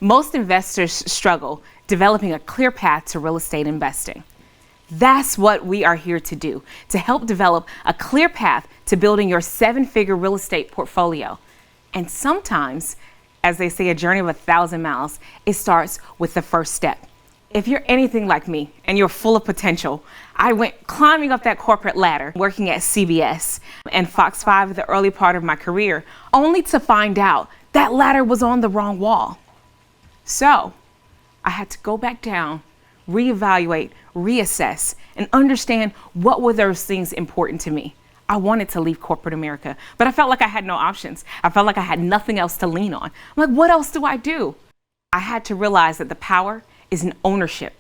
Most investors struggle developing a clear path to real estate investing. That's what we are here to do, to help develop a clear path to building your seven-figure real estate portfolio. And sometimes, as they say, a journey of 1,000 miles, it starts with the first step. If you're anything like me and you're full of potential, I went climbing up that corporate ladder, working at CBS and Fox 5 at the early part of my career, only to find out that ladder was on the wrong wall. So I had to go back down, reevaluate, reassess, and understand what were those things important to me. I wanted to leave corporate America, but I felt like I had no options. I felt like I had nothing else to lean on. I'm like, what else do I do? I had to realize that the power is in ownership,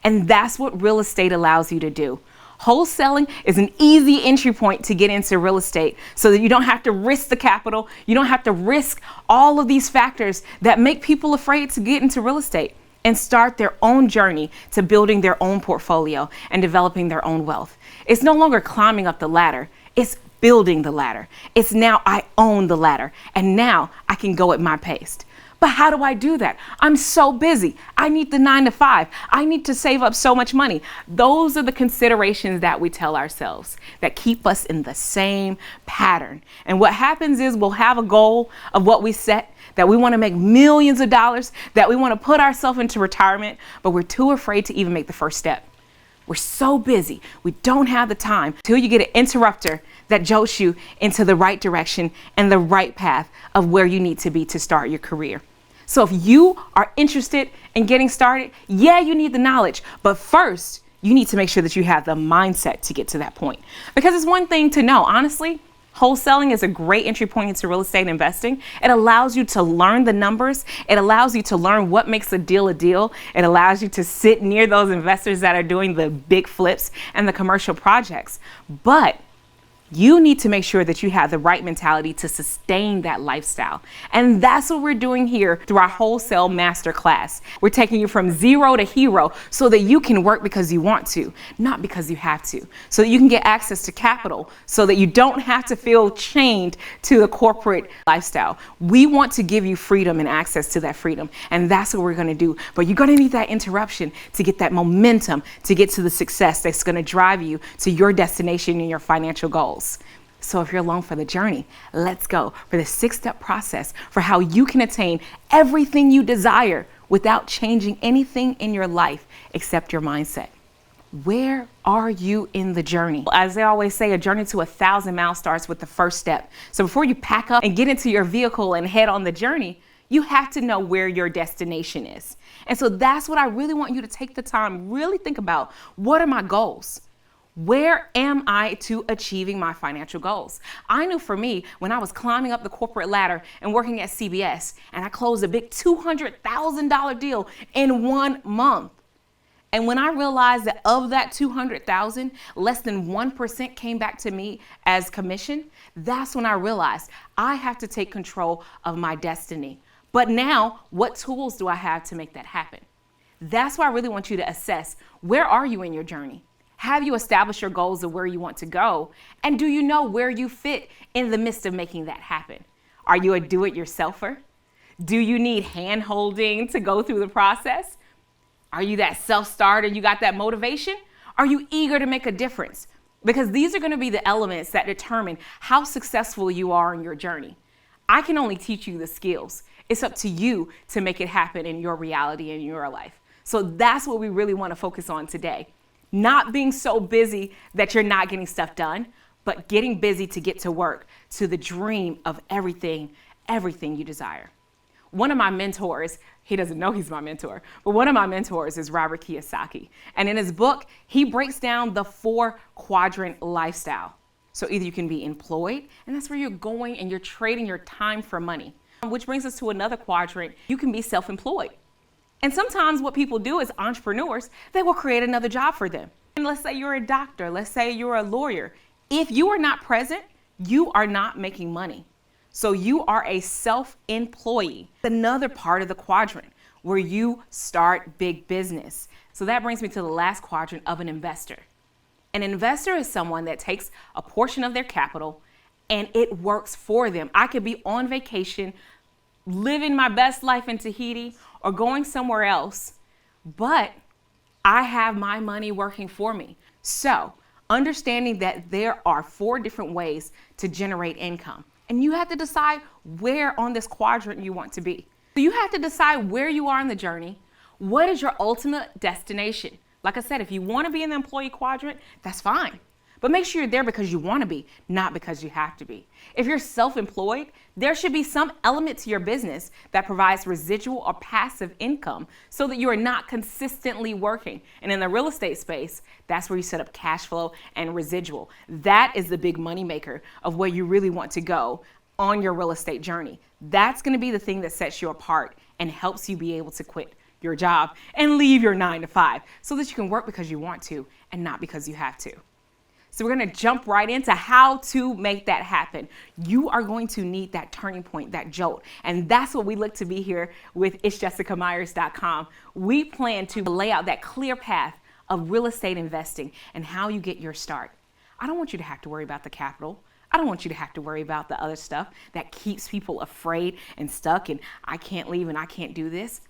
and that's what real estate allows you to do. Wholesaling is an easy entry point to get into real estate so that you don't have to risk the capital. You don't have to risk all of these factors that make people afraid to get into real estate and start their own journey to building their own portfolio and developing their own wealth. It's no longer climbing up the ladder. It's building the ladder. It's now I own the ladder, and now I can go at my pace. But how do I do that? I'm so busy. I need the 9 to 5. I need to save up so much money. Those are the considerations that we tell ourselves that keep us in the same pattern. And what happens is we'll have a goal of what we set, that we want to make millions of dollars, that we want to put ourselves into retirement, but we're too afraid to even make the first step. We're so busy. We don't have the time till you get an interrupter that jolts you into the right direction and the right path of where you need to be to start your career. So if you are interested in getting started, yeah, you need the knowledge, but first you need to make sure that you have the mindset to get to that point. Because it's one thing to know, honestly, wholesaling is a great entry point into real estate investing. It allows you to learn the numbers. It allows you to learn what makes a deal. It allows you to sit near those investors that are doing the big flips and the commercial projects. But you need to make sure that you have the right mentality to sustain that lifestyle. And that's what we're doing here through our Wholesale Masterclass. We're taking you from zero to hero so that you can work because you want to, not because you have to. So that you can get access to capital so that you don't have to feel chained to the corporate lifestyle. We want to give you freedom and access to that freedom. And that's what we're going to do. But you're going to need that interruption to get that momentum, to get to the success that's going to drive you to your destination and your financial goals. So if you're along for the journey, let's go for the 6-step process for how you can attain everything you desire without changing anything in your life except your mindset. Where are you in the journey? As they always say, a journey to 1,000 miles starts with the first step. So before you pack up and get into your vehicle and head on the journey, you have to know where your destination is. And so that's what I really want you to take the time, really think about. What are my goals? Where am I to achieving my financial goals? I knew for me, when I was climbing up the corporate ladder and working at CBS, and I closed a big $200,000 deal in 1 month. And when I realized that of that $200,000, less than 1% came back to me as commission, that's when I realized I have to take control of my destiny. But now, what tools do I have to make that happen? That's why I really want you to assess, where are you in your journey? Have you established your goals of where you want to go? And do you know where you fit in the midst of making that happen? Are you a do-it-yourselfer? Do you need hand-holding to go through the process? Are you that self-starter? You got that motivation? Are you eager to make a difference? Because these are going to be the elements that determine how successful you are in your journey. I can only teach you the skills. It's up to you to make it happen in your reality and your life. So that's what we really want to focus on today. Not being so busy that you're not getting stuff done, but getting busy to get to work, to the dream of everything you desire. One of my mentors, he doesn't know he's my mentor, but one of my mentors is Robert Kiyosaki. And in his book, he breaks down the 4-quadrant lifestyle. So either you can be employed, and that's where you're going and you're trading your time for money. Which brings us to another quadrant. You can be self-employed. And sometimes what people do as entrepreneurs, they will create another job for them. And let's say you're a doctor, let's say you're a lawyer. If you are not present, you are not making money. So you are a self-employee. Another part of the quadrant where you start big business. So that brings me to the last quadrant of an investor. An investor is someone that takes a portion of their capital and it works for them. I could be on vacation living my best life in Tahiti or going somewhere else, but I have my money working for me. So understanding that there are 4 different ways to generate income, and you have to decide where on this quadrant you want to be. So you have to decide where you are in the journey. What is your ultimate destination? Like I said, if you want to be in the employee quadrant, that's fine. But make sure you're there because you want to be, not because you have to be. If you're self-employed, there should be some element to your business that provides residual or passive income so that you are not consistently working. And in the real estate space, that's where you set up cash flow and residual. That is the big money maker of where you really want to go on your real estate journey. That's going to be the thing that sets you apart and helps you be able to quit your job and leave your 9 to 5 so that you can work because you want to and not because you have to. So we're going to jump right into how to make that happen. You are going to need that turning point, that jolt. And that's what we look to be here with it'sjessicamyers.com. We plan to lay out that clear path of real estate investing and how you get your start. I don't want you to have to worry about the capital. I don't want you to have to worry about the other stuff that keeps people afraid and stuck and I can't leave and I can't do this.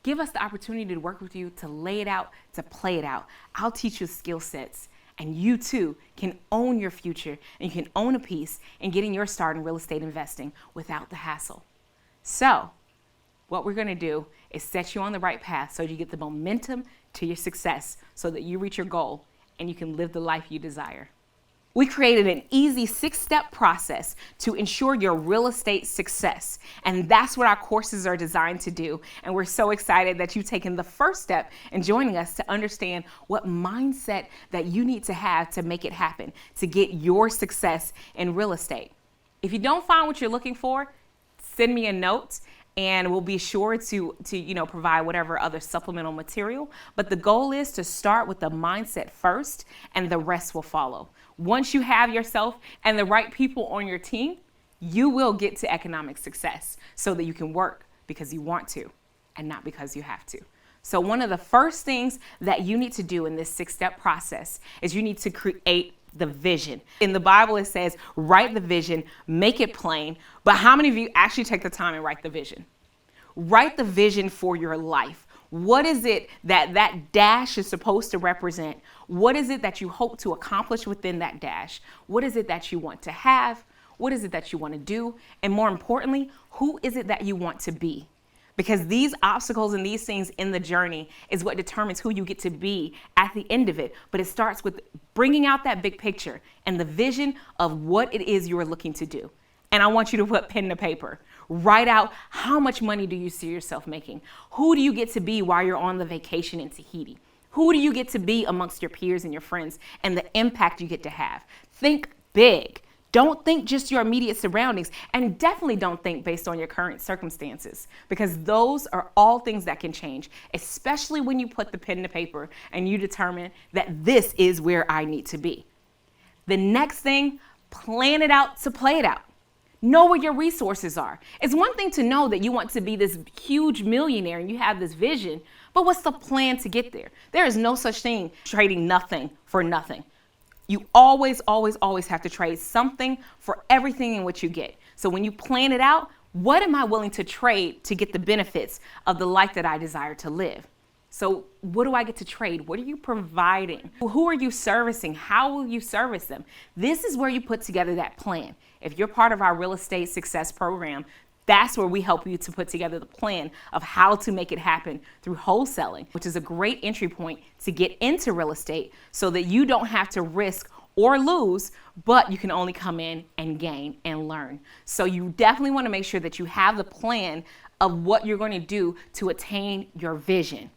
Give us the opportunity to work with you, to lay it out, to play it out. I'll teach you skill sets. And you too can own your future and you can own a piece in getting your start in real estate investing without the hassle. So what we're going to do is set you on the right path so you get the momentum to your success so that you reach your goal and you can live the life you desire. We created an easy 6-step process to ensure your real estate success. And that's what our courses are designed to do. And we're so excited that you've taken the first step in joining us to understand what mindset that you need to have to make it happen, to get your success in real estate. If you don't find what you're looking for, send me a note and we'll be sure to provide whatever other supplemental material. But the goal is to start with the mindset first and the rest will follow. Once you have yourself and the right people on your team, you will get to economic success so that you can work because you want to and not because you have to. So one of the first things that you need to do in this 6-step process is you need to create the vision. In the Bible, it says, write the vision, make it plain. But how many of you actually take the time and write the vision? Write the vision for your life. What is it that dash is supposed to represent? What is it that you hope to accomplish within that dash? What is it that you want to have? What is it that you want to do? And more importantly, who is it that you want to be? Because these obstacles and these things in the journey is what determines who you get to be at the end of it. But it starts with bringing out that big picture and the vision of what it is you are looking to do. And I want you to put pen to paper. Write out how much money do you see yourself making? Who do you get to be while you're on the vacation in Tahiti? Who do you get to be amongst your peers and your friends and the impact you get to have? Think big. Don't think just your immediate surroundings, and definitely don't think based on your current circumstances, because those are all things that can change, especially when you put the pen to paper and you determine that this is where I need to be. The next thing, plan it out to play it out. Know where your resources are. It's one thing to know that you want to be this huge millionaire and you have this vision, but what's the plan to get there? There is no such thing trading nothing for nothing. You always, always, always have to trade something for everything in which you get. So when you plan it out, what am I willing to trade to get the benefits of the life that I desire to live? So what do I get to trade? What are you providing? Who are you servicing? How will you service them? This is where you put together that plan. If you're part of our real estate success program, that's where we help you to put together the plan of how to make it happen through wholesaling, which is a great entry point to get into real estate so that you don't have to risk or lose, but you can only come in and gain and learn. So you definitely want to make sure that you have the plan of what you're going to do to attain your vision.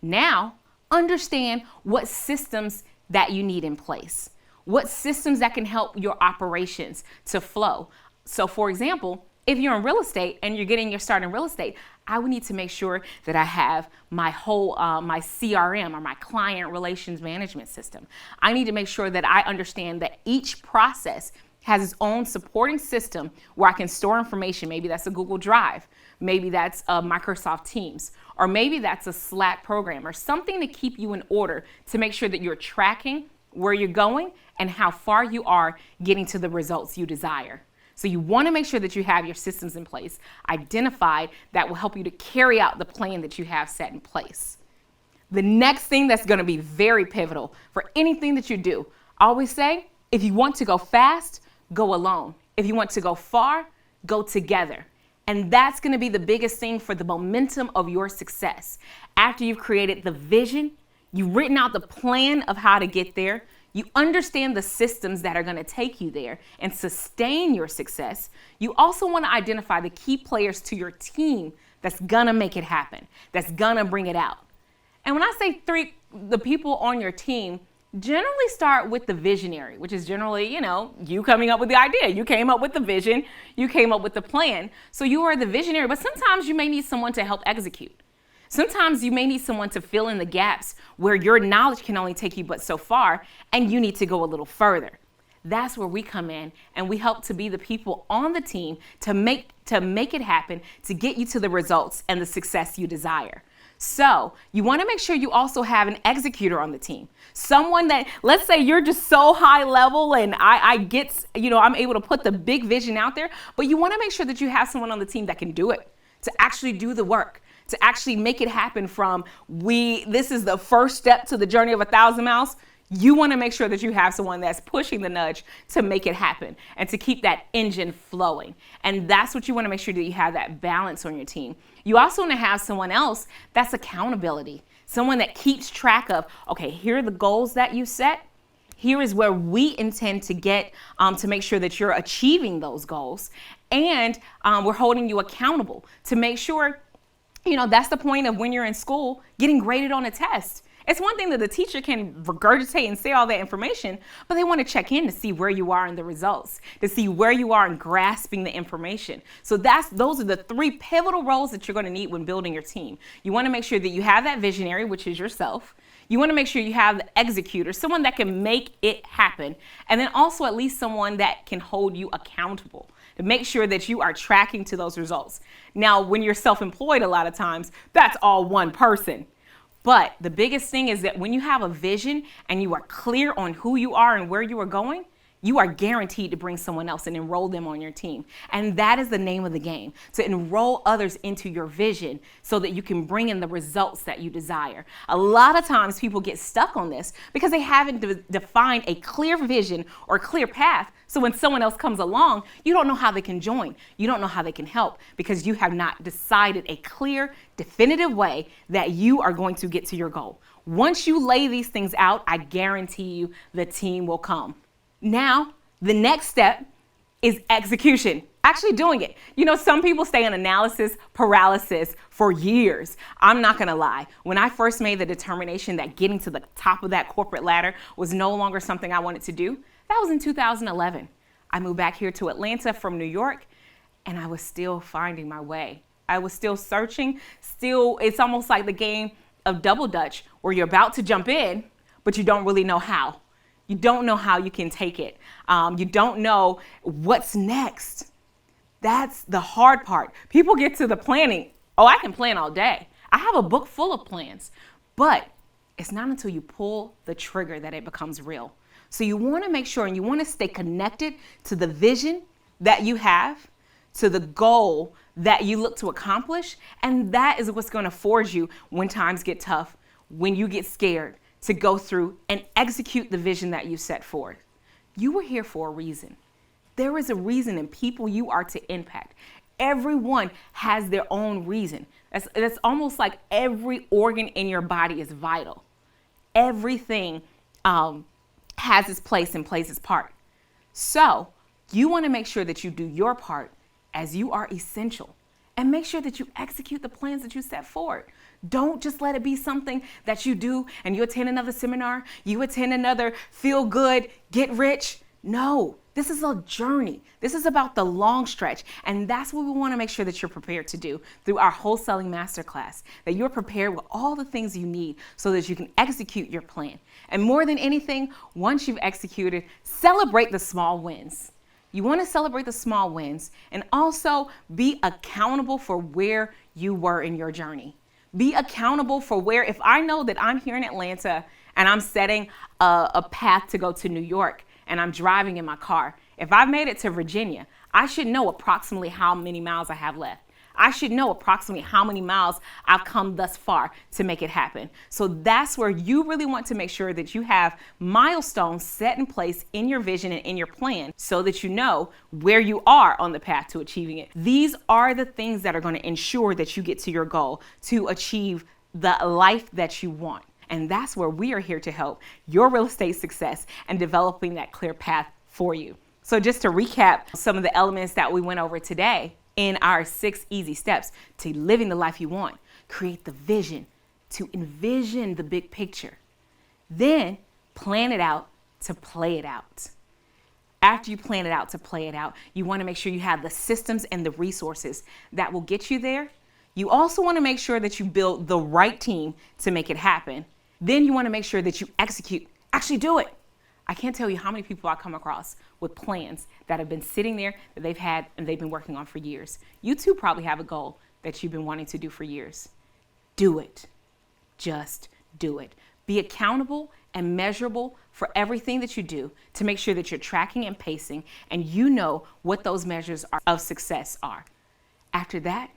Now, understand what systems that you need in place. What systems that can help your operations to flow. So for example, if you're in real estate and you're getting your start in real estate, I would need to make sure that I have my whole, my CRM or my client relations management system. I need to make sure that I understand that each process has its own supporting system where I can store information. Maybe that's a Google Drive. Maybe that's a Microsoft Teams. Or maybe that's a Slack program or something to keep you in order to make sure that you're tracking where you're going and how far you are getting to the results you desire. So you want to make sure that you have your systems in place, identified, that will help you to carry out the plan that you have set in place. The next thing that's going to be very pivotal for anything that you do, I always say, if you want to go fast, go alone. If you want to go far, go together. And that's going to be the biggest thing for the momentum of your success. After you've created the vision, you've written out the plan of how to get there, you understand the systems that are going to take you there and sustain your success. You also want to identify the key players to your team that's going to make it happen, that's going to bring it out. And when I say the people on your team, generally start with the visionary, which is generally, you coming up with the idea. You came up with the vision, you came up with the plan. So you are the visionary, but sometimes you may need someone to help execute. Sometimes you may need someone to fill in the gaps where your knowledge can only take you but so far, and you need to go a little further. That's where we come in, and we help to be the people on the team to make it happen, to get you to the results and the success you desire. So you want to make sure you also have an executor on the team. Someone that, let's say you're just so high level and I'm able to put the big vision out there, but you want to make sure that you have someone on the team that can do it, to actually do the work, to actually make it happen from this is the first step to the journey of 1,000 miles. You want to make sure that you have someone that's pushing the nudge to make it happen and to keep that engine flowing. And that's what you want to make sure that you have that balance on your team. You also want to have someone else that's accountability, someone that keeps track of, okay, here are the goals that you set. Here is where we intend to get to make sure that you're achieving those goals. And we're holding you accountable to make sure, that's the point of when you're in school, getting graded on a test. It's one thing that the teacher can regurgitate and say all that information, but they want to check in to see where you are in the results, to see where you are in grasping the information. So those are the three pivotal roles that you're going to need when building your team. You want to make sure that you have that visionary, which is yourself. You want to make sure you have the executor, someone that can make it happen, and then also at least someone that can hold you accountable to make sure that you are tracking to those results. Now, when you're self-employed, a lot of times, that's all one person. But the biggest thing is that when you have a vision and you are clear on who you are and where you are going, you are guaranteed to bring someone else and enroll them on your team. And that is the name of the game, to enroll others into your vision so that you can bring in the results that you desire. A lot of times people get stuck on this because they haven't defined a clear vision or clear path. So when someone else comes along, you don't know how they can join. You don't know how they can help because you have not decided a clear, definitive way that you are going to get to your goal. Once you lay these things out, I guarantee you the team will come. Now, the next step is execution, actually doing it. Some people stay in analysis paralysis for years. I'm not going to lie. When I first made the determination that getting to the top of that corporate ladder was no longer something I wanted to do, that was in 2011. I moved back here to Atlanta from New York, and I was still finding my way. I was still searching. It's almost like the game of double dutch where you're about to jump in, but you don't really know how. You don't know how you can take it. You don't know what's next. That's the hard part. People get to the planning. Oh, I can plan all day. I have a book full of plans, but it's not until you pull the trigger that it becomes real. So you want to make sure and you want to stay connected to the vision that you have, to the goal that you look to accomplish. And that is what's going to forge you when times get tough, when you get scared, to go through and execute the vision that you set forth. You were here for a reason. There is a reason in people you are to impact. Everyone has their own reason. That's almost like every organ in your body is vital. Everything has its place and plays its part. So you want to make sure that you do your part as you are essential, and make sure that you execute the plans that you set forward. Don't just let it be something that you do and you attend another seminar, you attend another feel good, get rich. No, this is a journey. This is about the long stretch. And that's what we want to make sure that you're prepared to do through our Wholesaling Masterclass, that you're prepared with all the things you need so that you can execute your plan. And more than anything, once you've executed, celebrate the small wins. You want to celebrate the small wins and also be accountable for where you were in your journey. Be accountable for where, if I know that I'm here in Atlanta and I'm setting a path to go to New York and I'm driving in my car, if I've made it to Virginia, I should know approximately how many miles I have left. I should know approximately how many miles I've come thus far to make it happen. So that's where you really want to make sure that you have milestones set in place in your vision and in your plan so that you know where you are on the path to achieving it. These are the things that are going to ensure that you get to your goal to achieve the life that you want. And that's where we are here to help your real estate success and developing that clear path for you. So just to recap some of the elements that we went over today, in our 6 easy steps to living the life you want, create the vision to envision the big picture. Then plan it out to play it out. After you plan it out to play it out, you want to make sure you have the systems and the resources that will get you there. You also want to make sure that you build the right team to make it happen. Then you want to make sure that you execute, actually do it. I can't tell you how many people I come across with plans that have been sitting there that they've had and they've been working on for years. You too probably have a goal that you've been wanting to do for years. Do it. Just do it. Be accountable and measurable for everything that you do to make sure that you're tracking and pacing and you know what those measures of success are. After that,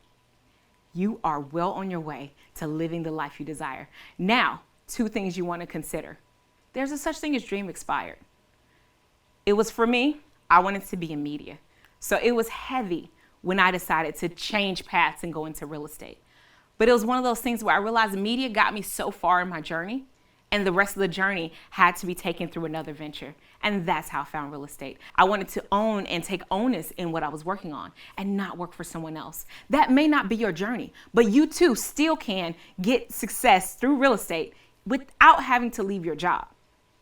you are well on your way to living the life you desire. Now, 2 things you want to consider. There's a such thing as dream expired. It was for me, I wanted to be in media. So it was heavy when I decided to change paths and go into real estate. But it was one of those things where I realized media got me so far in my journey and the rest of the journey had to be taken through another venture. And that's how I found real estate. I wanted to own and take onus in what I was working on and not work for someone else. That may not be your journey, but you too still can get success through real estate without having to leave your job,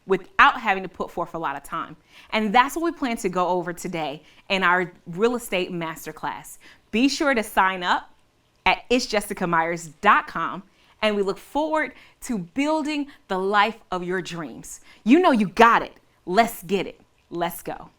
without having to put forth a lot of time. And that's what we plan to go over today in our real estate masterclass. Be sure to sign up at itsjessicamyers.com, and we look forward to building the life of your dreams. You know you got it. Let's get it. Let's go.